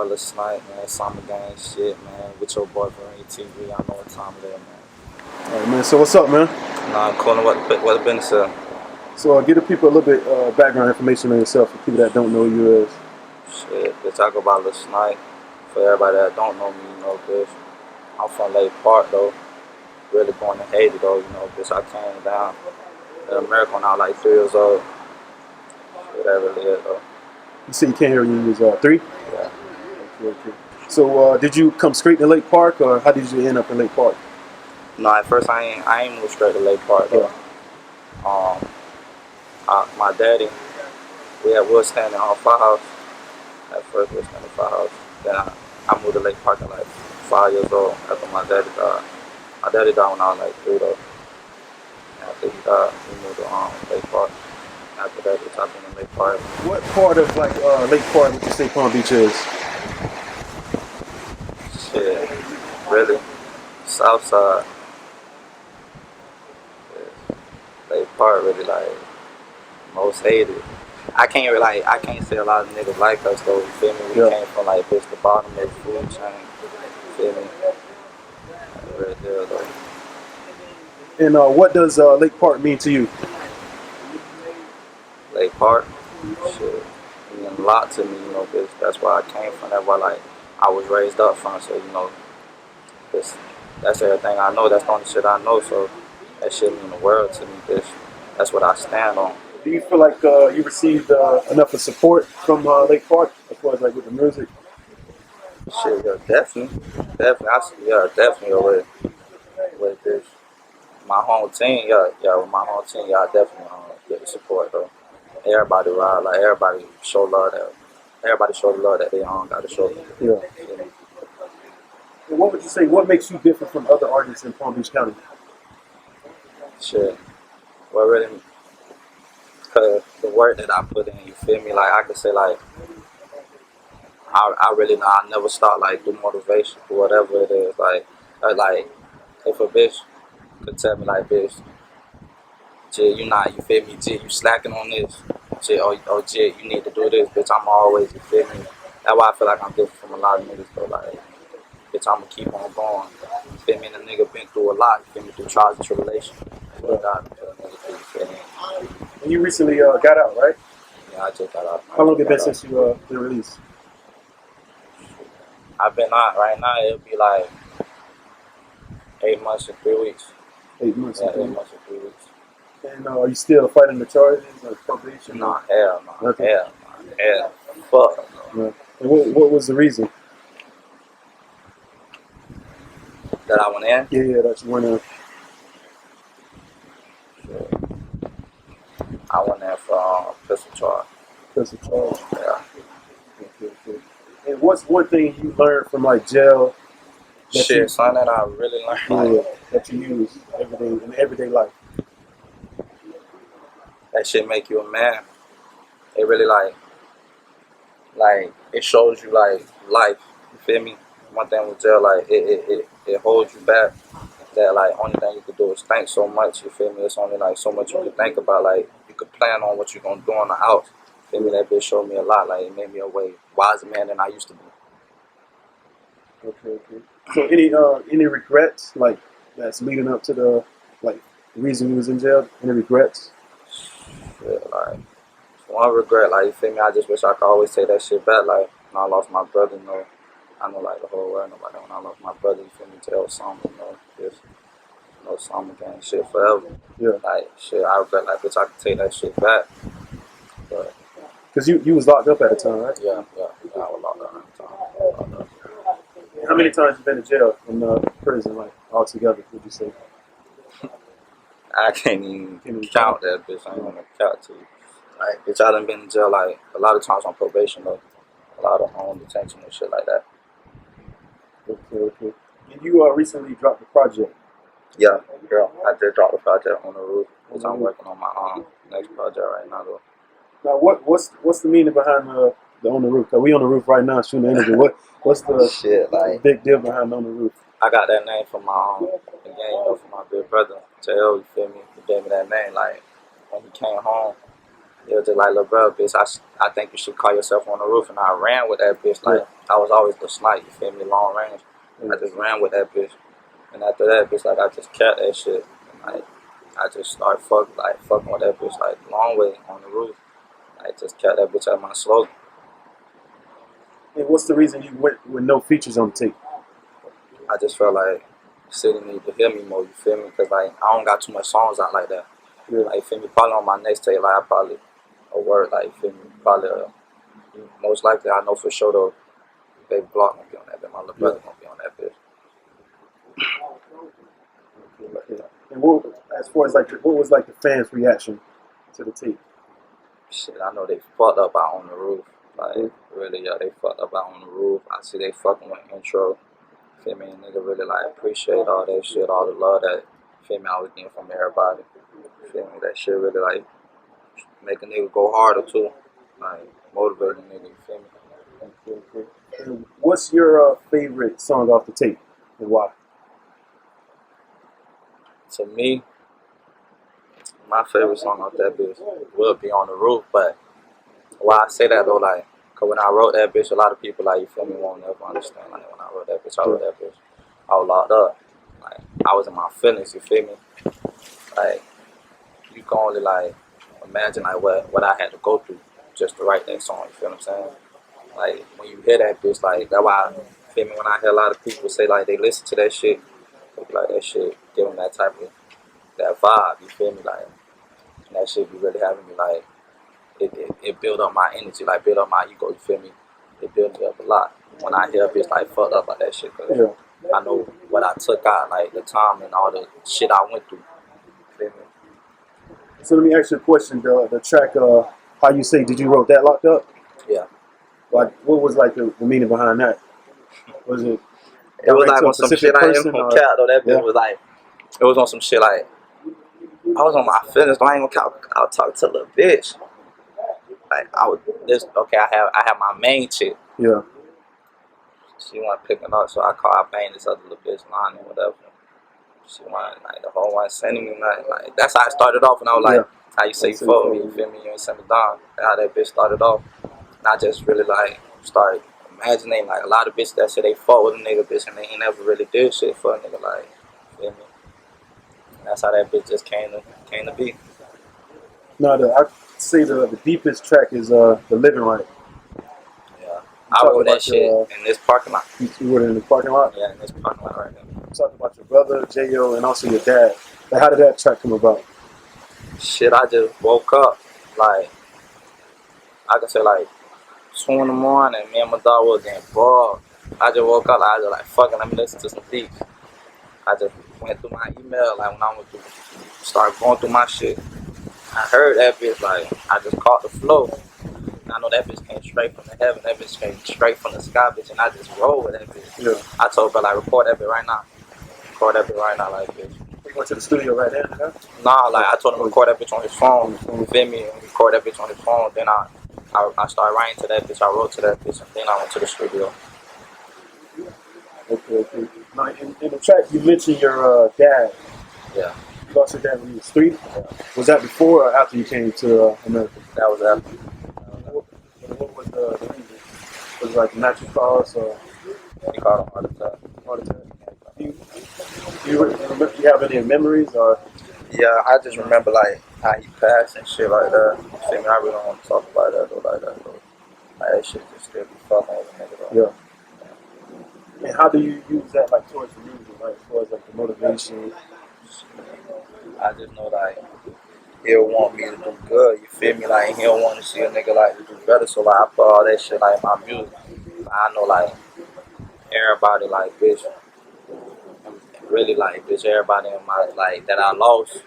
Lil Snipe, man. Summer gang shit, man. With your boy from TV. I know what time it is, man. All right, man. So what's up, man? Nah, I'm calling what the business is. So give the people a little bit background information on yourself for people that don't know who you is. Shit, bitch, I go by Lil Snipe. For everybody that don't know me, you know, bitch. I'm from Lake Park, though. Really born in Haiti, though, you know, bitch. I came down to America when I was like 3 years old. Shit, that really is, though. You said you came here when you was 3? Yeah. Okay. So did you come straight to Lake Park, or how did you end up in Lake Park? No, at first I ain't moved straight to Lake Park, though. My daddy, we was staying in our firehouse. At first we were staying in the firehouse. Then I moved to Lake Park at like 5 years old after my daddy died. My daddy died when I was like 3 though. After he died, we moved to Lake Park. After that, we talked in Lake Park. What part of like Lake Park would you say Palm Beach is? Shit, really, South Side. Yeah. Lake Park really like most hated. I can't say a lot of niggas like us though, you feel me? We came from like bitch the bottom of the food chain, you feel me? Real deal though. And what does Lake Park mean to you? Lake Park, shit, mean a lot to me, you know, bitch. That's where I came from, that's where like I was raised up from, so you know, that's everything I know, that's the only shit I know, so that shit mean the world to me, bitch. That's what I stand on. Do you feel like you received enough of support from Lake Park as far as like with the music? Shit, yeah, definitely. Definitely with this. My home team, with my home team, I definitely get the support though. Everybody ride, like everybody show love that they got to show. Yeah. And what would you say? What makes you different from other artists in Palm Beach County? Shit, well, really, cause the work that I put in, you feel me? Like I could say, like I really know I never start like do motivation or whatever it is. Like if a bitch could tell me like, bitch, Jay, you feel me, Jay, you slacking on this. Jay, Jay, you need to do this, bitch, I'm always, you feel me? That's why I feel like I'm different from a lot of niggas, though, like, bitch, I'ma keep on going. You feel me? And the nigga been through a lot, you feel me, through trials and tribulations. You feel me? And you recently got out, right? Yeah, I just got out. How long it been since you been released? I've been out, right now, it'll be like 8 months and 3 weeks. 8 months. Yeah, 8 months and 3 weeks. And are you still fighting the charges or probation? Nah, hell no. Hell. Fuck. No. And what was the reason? That I went in? Yeah, that you went in. Sure. I went in for pistol charge. Pistol charge? Yeah. Okay. And what's one thing you learned from like jail? Shit, something that I really learned. That you use in everyday life. That shit make you a man. It really like it shows you like life. You feel me? One thing with jail, like it holds you back. That like only thing you could do is think so much. You feel me? It's only like so much you could think about. Like you could plan on what you're gonna do in the house. You feel me? That bitch showed me a lot. Like it made me a way wiser man than I used to be. Okay. So any regrets like that's leading up to the like reason you was in jail? Any regrets? Yeah, like one regret, like you feel me, I just wish I could always take that shit back. Like when I lost my brother, you know, I know like the whole world nobody when I lost my brother, you feel me, Jayo Sama, you know, just Sama gang shit forever. Yeah. Like shit, I regret like bitch I could take that shit back. But because you was locked up at the time, right? Yeah, I was locked up at the time. How many times you been in jail in prison, like altogether, would you say? I can't even count that bitch. I ain't gonna count to you. Like, bitch, I done been in jail like a lot of times on probation though. A lot of home detention and shit like that. Okay. And you recently dropped the project. Yeah, girl. I just dropped the project On the Roof. Because I'm working on my next project right now though. Now what's the meaning behind the On the Roof? Cause we on the roof right now shooting the interview. What's the shit like big deal behind On the Roof? I got that name from my again, you know, from my big brother, Jayo, you feel me? He gave me that name, like when he came home, It was just like, little bro, bitch, I think you should call yourself on the roof. And I ran with that bitch. Like, I was always the snipe, you feel me, long range. I just ran with that bitch. And after that, bitch, like, I just kept that shit. And, like, I just started fucking with that bitch, like, long way on the roof. I just kept that bitch at my slogan. And what's the reason you went with no features on the tape? I just felt like city need to hear me more, you feel me? Because, like, I don't got too much songs out like that. Yeah. Like, you feel me? Probably on my next tape, like, I probably a word, like, you feel me? Probably, most likely, I know for sure, though, Baby Block gonna be on that bitch. My little brother gonna be on that bitch. And what, as far as like, what was like the fans' reaction to the tape? Shit, I know they fucked up out on the roof. Like, really, yeah, they fucked up out on the roof. I see they fucking with intro. Feel me? Nigga really, like, appreciate all that shit, all the love that, feel me, I was getting from everybody. Feel me? That shit really, like, make a nigga go harder, too. Like, motivating a nigga, you feel me? Okay. And what's your favorite song off the tape and why? To me, my favorite song off that bitch will be On the Roof, but why I say that though, like, cause when I wrote that bitch, a lot of people, like, you feel me, won't never understand. Like, when I wrote that bitch, I was locked up. Like, I was in my feelings, you feel me? Like, you can only, like, imagine, like, what I had to go through just to write that song, you feel what I'm saying? Like, when you hear that bitch, like, that's why, you feel me, when I hear a lot of people say, like, they listen to that shit, they be like, that shit give them that type of, that vibe, you feel me? Like, and that shit be really having me, like, it build up my energy, like, build up my ego, you feel me? It build me up a lot. When I hear a bitch, like, fucked up about that shit, cause I know what I took out, like, the time and all the shit I went through, you feel me? So let me ask you a question. The track, how you say, did you wrote that locked up? Yeah. Like, what was like the meaning behind that? Was it? It was like on some shit I ain't gonna cap though. That bitch was like, it was on some shit like, I was on my feelings, but I ain't gonna cap. I was talking to a little bitch. Like, I have my main chick. Yeah. She wasn't picking up, so I called, I banged this other little bitch line or whatever. She wanted, like, the whole one sending me nothing. Like, that's how I started off, and I was like, how you say you fuck with me, you feel me? You ain't send me down. That's how that bitch started off. And I just really, like, started imagining, like, a lot of bitches that say they fuck with a nigga, bitch, and they ain't never really did shit for a nigga, like, you feel me? And that's how that bitch just came to be. No, I say the deepest track is the Living Right. Yeah. I wrote that shit in this parking lot. You wrote it in the parking lot? Yeah, in this parking lot right now. You talking about your brother, Jayo, and also your dad. Like, how did that track come about? Shit, I just woke up, like, I could say, like, 2 in the morning, me and my dog was getting bored. I just woke up, I was just like, fuck it, let me listen to some beats. I just went through my email, like, when I went through, started going through my shit. I heard that bitch, like, I just caught the flow. And I know that bitch came straight from the heaven, that bitch came straight from the sky, bitch, and I just rolled with that bitch. Yeah. I told her, like, record that bitch right now. Record that bitch right now, like, bitch. You went to the studio right there? Huh? Nah, like, I told him to record that bitch on his phone, you feel me, and record that bitch on his phone. Then I started writing to that bitch, I wrote to that bitch, and then I went to the studio. Okay. Now, in the track, you mentioned your dad. Yeah. You lost your dad when you was 3? Yeah. Was that before or after you came to America? That was after. What was the reason? Was it like natural cause or? He caught a heart attack. Do you have any memories or? Yeah, I just remember, like, how he passed and shit like that. You feel me? I really don't want to talk about that though, like that though. Like, that shit just still be fucking with a nigga though. Yeah. And how do you use that, like, towards the music, like, as far as like the motivation? I just know, like, he'll want me to do good, you feel me? Like, he'll want to see a nigga, like, to do better, so, like, I put all that shit, like, in my music. I know, like, everybody, like, bitch, really, like, bitch, everybody in my, like, that I lost,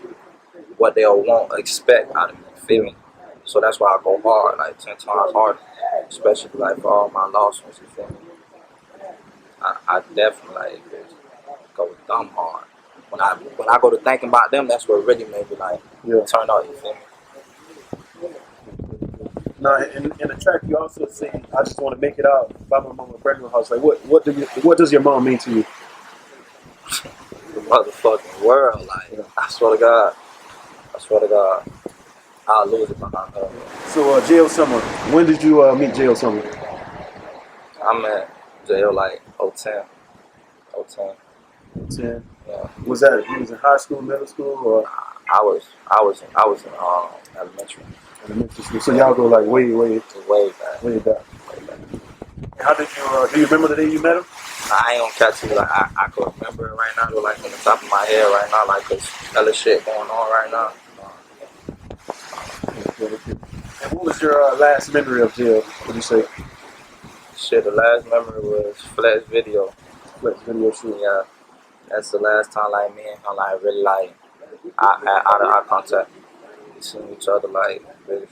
what they'll want, expect out of me, you feel me? So that's why I go hard, like, 10 times harder, especially, like, for all my lost ones, you feel me? I definitely, like, bitch, go dumb hard. When I go to thinking about them, that's what really made me, like, turn out, you feel me? Now, in the track, you also sing "I Just Want to Make It Out" by my mama Bregman House. Like, what does your mom mean to you? The motherfucking world, like, I swear to God, I'll lose it behind her. So Jayo Sama, when did you meet Jayo Sama? I met Jayo like 010. 010. 10. Yeah. Was that he was in high school, middle school, or I was in elementary. elementary school? So y'all go like way Way back. way back. Way back. How did you do you remember the day you met him? I ain't gonna catch you like I could remember it right now, but like on the top of my head right now, like cause other shit going on right now. Okay. And what was your last memory of jail? What you say? Shit, the last memory was Flex video. Flex video shoot. Yeah, that's the last time like me and him like really like I had out of eye contact. We seen each other like really.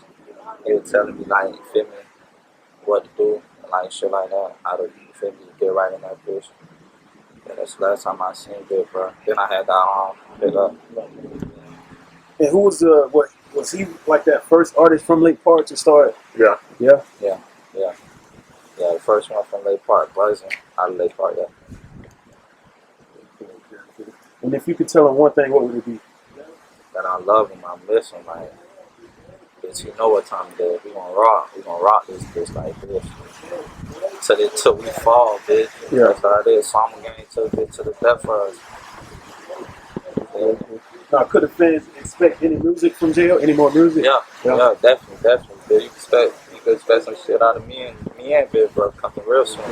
He was telling me like feel me what to do and like shit like that. How to feel me get right in that bitch. Yeah, that's the last time I seen it, bro. Then I had that pick up. And who was what was he like that first artist from Lake Park to start? Yeah. Yeah. Yeah. Yeah. Yeah, the first one from Lake Park, Buzzing, out of Lake Park, yeah. And if you could tell him one thing, what would it be? That I love him, I miss him, like, bitch, you know what time it is. We gonna rock this bitch like this. Till we fall, bitch. Yeah. That's how it is. Sama gang to the death for us. Yeah. Now, could the fans expect any music from Jayo? Any more music? Yeah, definitely. Bitch. You could expect some shit out of me and Big Bro coming real soon.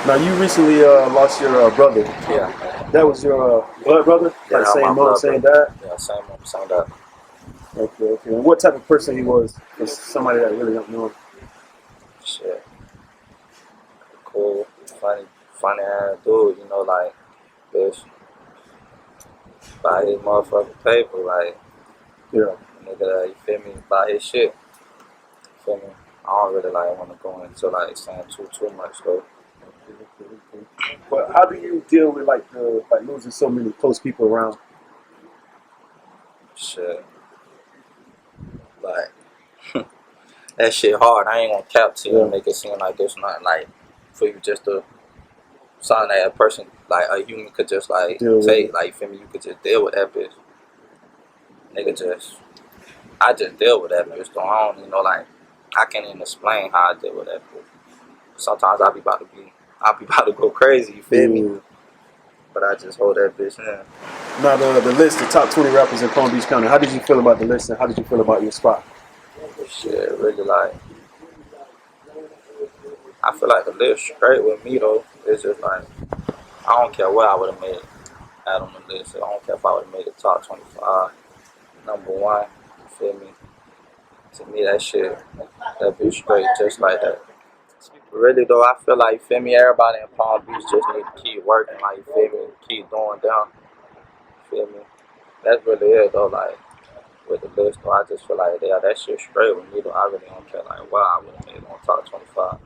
Now, you recently lost your brother. Yeah. That was your blood brother? Yeah, like same mom, same brother. dad? Yeah, same mom, same dad. Okay. And what type of person he was? For somebody that really don't know him. Shit. Cool, funny ass dude, you know, like, bitch. Buy his motherfucking paper, like, Yeah. nigga, you feel me? Buy his shit. You feel me? I don't really like want to go into like saying too much though. But how do you deal with like losing so many close people around? Shit. Like that shit hard. I ain't gonna cap to you and make it seem like there's nothing like for you just to something that a person like a human could just like take, like you feel me, you could just deal with that bitch. Nigga I just deal with that bitch, so I don't, you know, like I can't even explain how I deal with that bitch. Sometimes I'll be about to go crazy, you feel me? But I just hold that bitch in. Now the list, the top 20 rappers in Palm Beach County, how did you feel about the list and how did you feel about your spot? Shit, really like I feel like the list straight with me though. It's just like I don't care what I would have made out on the list. I don't care if I would have made the top 25, number one. You feel me? To me, that shit, that be straight just like that. Really though, I feel like, you feel me, everybody in Palm Beach just need to keep working, like, you feel me, keep doing down. You feel me? That's really it though, like, with the list though, I just feel like, yeah, that shit straight with me though. I really don't care, like, wow, I would have made it on top 25.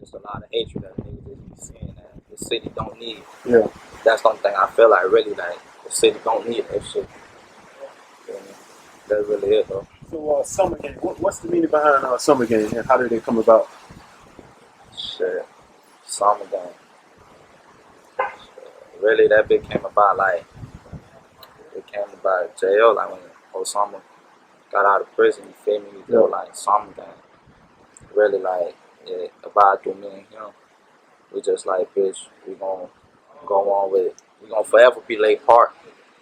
Just a lot of hatred that niggas just be seeing that the city don't need. Yeah. That's the only thing I feel like, really, like, the city don't need that shit. You feel me? That's really it though. So Summer Game, what's the meaning behind Summer Game and how did it come about? Shit, Sama gang. Really, that bit came about like Jayo, like when Osama got out of prison. You feel me? You feel like Sama gang. Really, like about through me and him. We just like, bitch, we gonna go on with it. We gonna forever be Lake Park,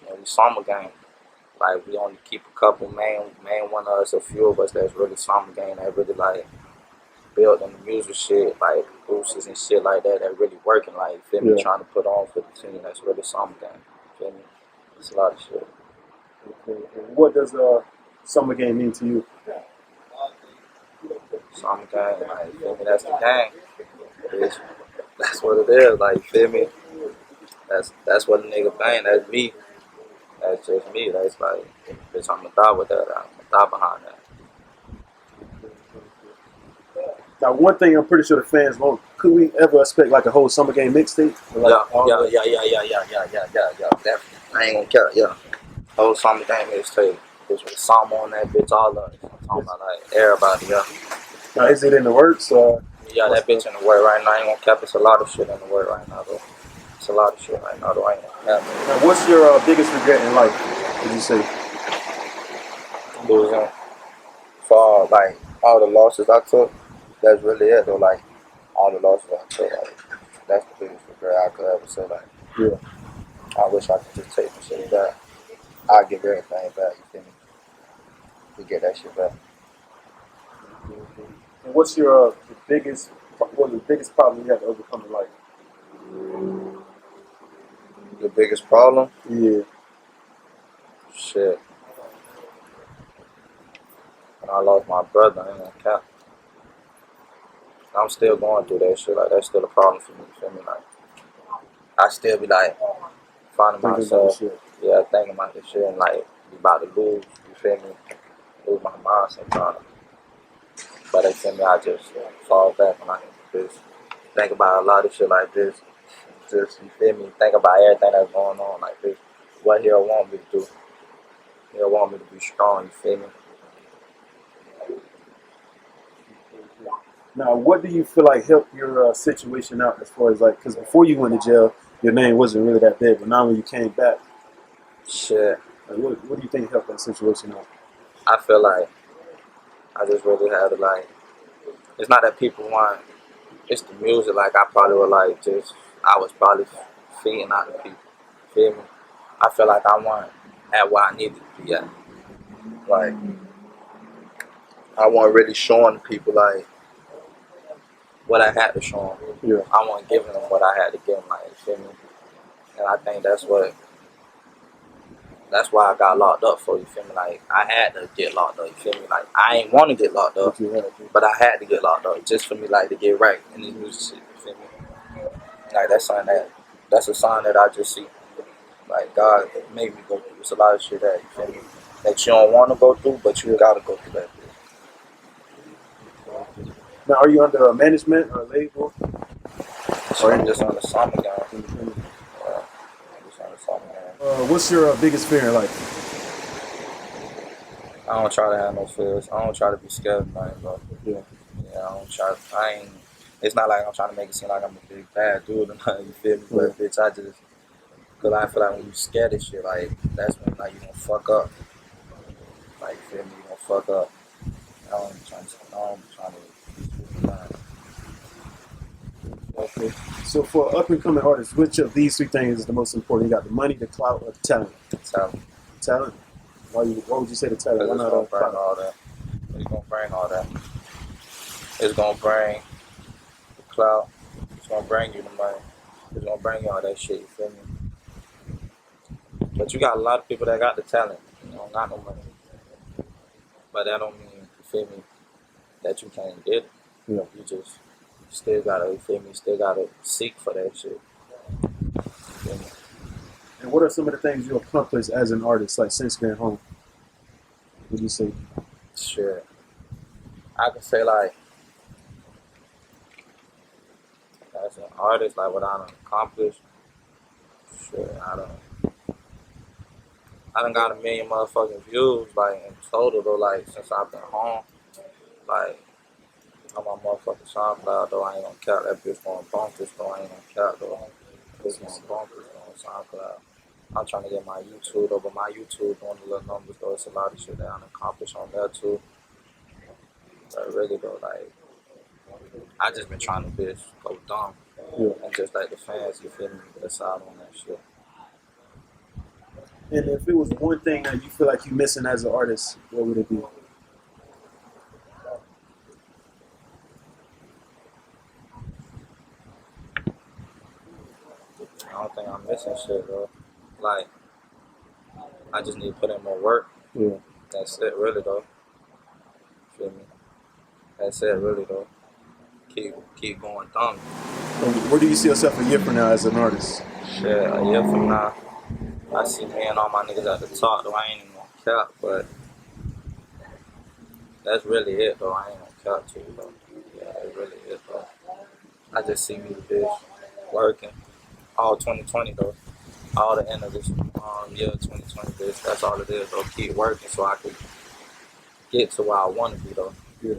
and we Sama gang. Like we only keep a couple main one of us, a few of us that's really Sama gang that really like building the music shit, like boosters and shit like that really working, like, you feel me, trying to put on for the team that's really something, you feel me? It's a lot of shit. Okay. What does Summer Game mean to you? Summer Game, like, you feel me, that's the game. Bitch. That's what it is, like, you feel me? That's what a nigga bang, that's me. That's just me, that's like, bitch, I'm gonna die with that, I'm gonna die behind that. Now, one thing I'm pretty sure the fans won't. Could we ever expect like a whole Summer Game mixtape? Like, Yeah, definitely. I ain't gonna care, yeah. Whole Summer Game mixtape. Bitch with Sama on that bitch, all of it. I'm talking about like everybody, yeah. Now, is it in the works? Yeah, that bitch in the work right now. I ain't gonna cap. It's a lot of shit in the work right now, though. It's a lot of shit right now, though. I ain't gonna cap. Now, what's your biggest regret in life? Would you say? Losing For like all the losses I took, that's really it though. Like all the losses I took, like that's the biggest regret I could ever say. Like Yeah. I wish I could just take the shit back. I give everything back. You feel me? We get that shit back. And what's your the biggest problem you have to overcome in life? The biggest problem? Yeah. Shit. When I lost my brother, I ain't gonna cap. I'm still going through that shit. Like that's still a problem for me. You feel me? Like I still be like finding Thinking about this myself. shit. Yeah, thinking about this shit and like be about to lose. You feel me? Lose my mind sometimes. But they feel me? I just fall back when I just think about a lot of shit like this. Just you feel me? Think about everything that's going on like this. What he'll want me to do. He'll want me to be strong. You feel me? Now, what do you feel like helped your situation out as far as like, because before you went to jail, your name wasn't really that big, but now when you came back, Shit. like, what do you think helped that situation out? I feel like I just really had to like. It's not that people want. It's the music. Like I probably would like just. I was probably feeding out the people. Feel me? I feel like I want at where I needed to be at. Like I wasn't really showing the people like what I had to show them. Yeah. I wasn't giving them what I had to give them. Like you feel me? And I think that's why I got locked up for. You feel me? Like I had to get locked up. You feel me? Like I ain't want to get locked up, What you had to. but I had to get locked up just for me like to get right in this music shit. You feel me? Like that's a sign that I just see. Like God made me go through. It's a lot of shit that you feel me that you don't want to go through, but you gotta go through that. Now, are you under a management or a label? So I'm just on the summer game. Just on the summer game. What's your biggest fear in life? I don't try to have no fears. I don't try to be scared of nothing, bro. Yeah. Yeah, I don't try. I ain't. It's not like I'm trying to make it seem like I'm a big bad dude or nothing. You feel me? But bitch, I just. Cause I feel like when you scared of shit, like that's when like you gonna fuck up. Like you feel me? You gonna fuck up. I don't be trying to. Okay. So for up and coming artists, which of these three things is the most important? You got the money, the clout, or the talent? Talent. Why would you say the talent? Why It's not gonna bring clout? all that. It's gonna bring all that. It's gonna bring the clout. It's gonna bring you the money. It's gonna bring you all that shit. You feel me? But you got a lot of people that got the talent. You don't got no money. But that don't mean, you feel me, that you can't get it. Yeah. You just still gotta, you feel me, still gotta seek for that shit. You feel me? And what are some of the things you accomplished as an artist, like since being home? What do you say? Shit. I could say like, as an artist, like what I done accomplished, shit, I done got 1 million motherfucking views, like in total though, like since I've been home. Like on my motherfucking SoundCloud though, I ain't gonna count that bitch going bonkers though, I ain't gonna count though. It's going bonkers though on SoundCloud. I'm trying to get my YouTube though, but my YouTube doing the little numbers though, it's a lot of shit that I done accomplished on there too. But really though, like I just been trying to bitch go dumb. Yeah. And just like the fans, you feel me, decide on that shit. And if it was one thing that you feel like you're missing as an artist, what would it be? I don't think I'm missing shit though. Like I just need to put in more work. Yeah. That's it really though. Feel me? That's it really though. Keep going dumb. Where do you see yourself a year from now as an artist? Shit, a year from now, I see me and all my niggas at the top though. I ain't even gonna cap, but that's really it though. I ain't gonna cap to you though. Yeah, it really is though. I just see me bitch working all 2020 though. All the end of this year 2020 bitch. That's all it is though. Keep working so I can get to where I want to be though. Yeah.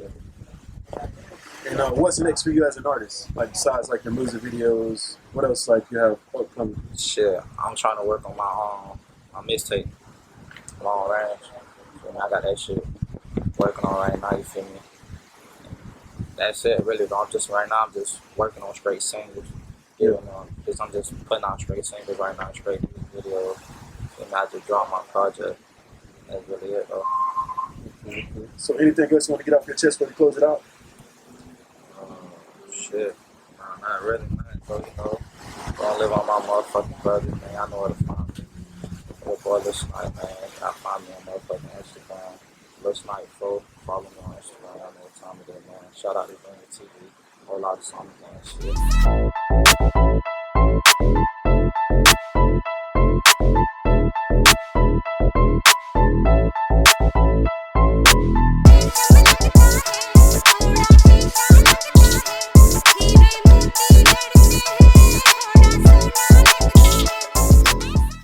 And what's next for you as an artist? Like besides like your music videos, what else like you have upcoming? Shit, I'm trying to work on my mixtape, long range. I got that shit working on right now, you feel me? That's it, really. Though. Right now, I'm just working on straight singles. Yeah. I'm just putting out straight singles right now, straight music videos. And I just dropped my project. That's really it, though. Okay. So anything else you want to get off your chest before we close it out? Shit. Nah, not really, man. So, don't live on my motherfucking brother, man. I know where to find me. Your boy Lil Snipe, man. I find me on motherfucking Instagram. Lil Snipe, follow me on Instagram. I know what time it is, man. Shout out to Green TV. Whole lot of songs, man. Shit.